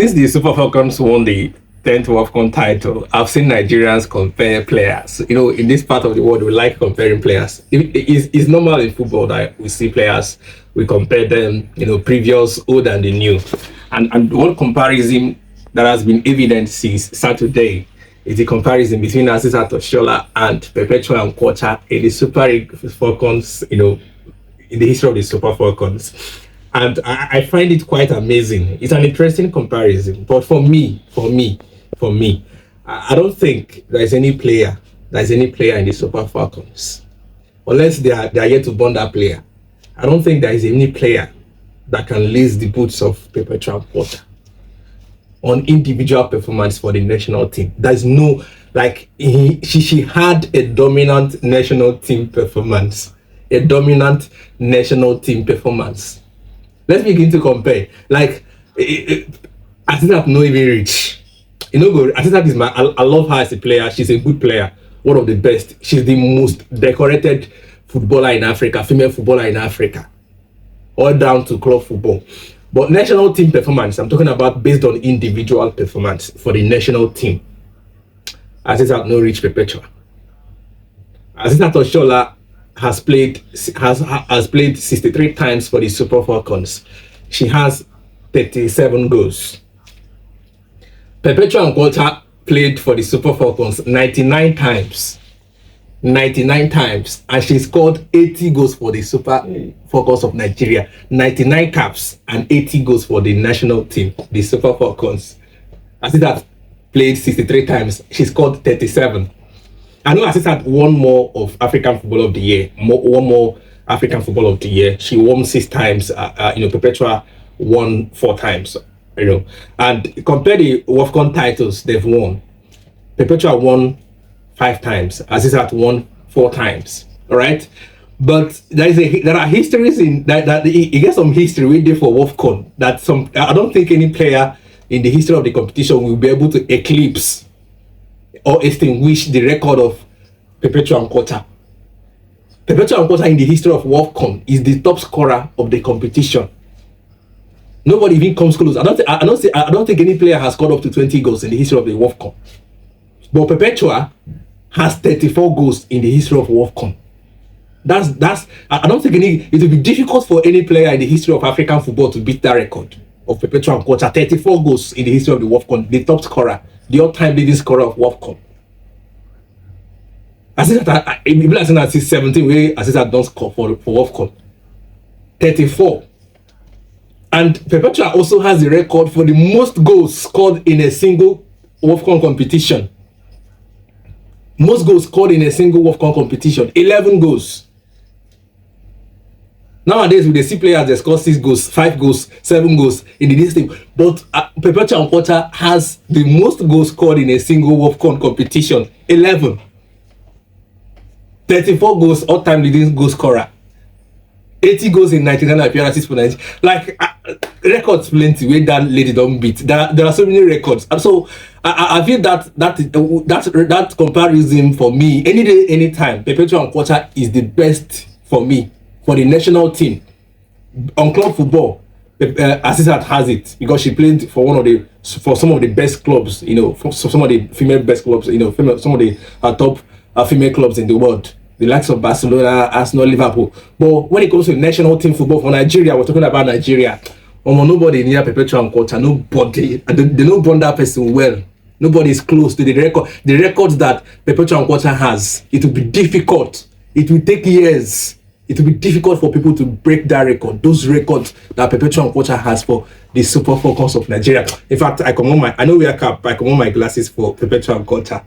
Since the Super Falcons won the 10th WAFCON title, I've seen Nigerians compare players. In this part of the world, we like comparing players. It's normal in football that we see players, we compare them, previous, old, and the new. And one comparison that has been evident since Saturday is the comparison between Asisat, Oshoala, and Perpetua and Nkwocha in the Super Falcons, in the history of the Super Falcons. And I find it quite amazing. It's an interesting comparison. But for me, I don't think there's any player in the Super Falcons, unless they are yet to burn that player. I don't think there is any player that can lace the boots of Perpetua and Nkwocha on individual performance for the national team. There's no, she had a dominant national team performance. Let's begin to compare. Asisat no even reach. Asisat is I love her as a player. She's a good player, one of the best. She's the most decorated footballer in Africa, female footballer in Africa, all down to club football. But national team performance, I'm talking about based on individual performance for the national team. Asisat no reach Perpetua. Asisat Oshoala has played 63 times for the Super Falcons. She has 37 goals. Perpetua and Nkwocha played for the Super Falcons 99 times, and she scored 80 goals for the Super Falcons of Nigeria. 99 caps and 80 goals for the national team, the Super Falcons. Asisat played 63 times. She scored 37. I know Asisat won more of African Football of the Year, one more African Football of the Year. She won 6 times. Perpetua won 4 times. And compare the WAFCON titles they've won. Perpetua won 5 times. Asisat won 4 times. All right, but there are histories in that you get some history we did for WAFCON that I don't think any player in the history of the competition will be able to eclipse or extinguish the record of Perpetua and Nkwocha. Perpetua and Nkwocha in the history of WAFCON is the top scorer of the competition. Nobody even comes close. I don't think any player has scored up to 20 goals in the history of the WAFCON. But Perpetua has 34 goals in the history of WAFCON. I don't think it will be difficult for any player in the history of African football to beat that record of Perpetua and Nkwocha. 34 goals in the history of the WAFCON, the top scorer, the all-time leading scorer of WAFCON. Asisat 17 where Asisat don't score for WAFCON. 34. And Perpetua also has the record for the most goals scored in a single WAFCON competition. Most goals scored in a single WAFCON competition, 11 goals. Nowadays, we see players that score 6 goals, 5 goals, 7 goals in this team. But Perpetua and Nkwocha has the most goals scored in a single WAFCON competition, 11. 34 goals, all-time leading goal scorer. 80 goals in 99 appearances for Nigeria. Records plenty where that lady don't beat. There are so many records. And so I feel that comparison for me, any day, anytime, Perpetua and Nkwocha is the best for me, for the national team. On club football, Asisat has it because she played for some of the best clubs, for some of the female best clubs, some of the top female clubs in the world. The likes of Barcelona, Arsenal, Liverpool. But when it comes to national team football for Nigeria, we're talking about Nigeria. Nobody near Perpetua and Nkwocha. Nobody. They don't run that person well. Nobody is close to the record. The records that Perpetua and Nkwocha has, it will be difficult. It will take years. It will be difficult for people to break that record. Those records that Perpetua and Nkwocha has for the Super Falcons of Nigeria. In fact, I know we are cap. I come on my glasses for Perpetua and Nkwocha.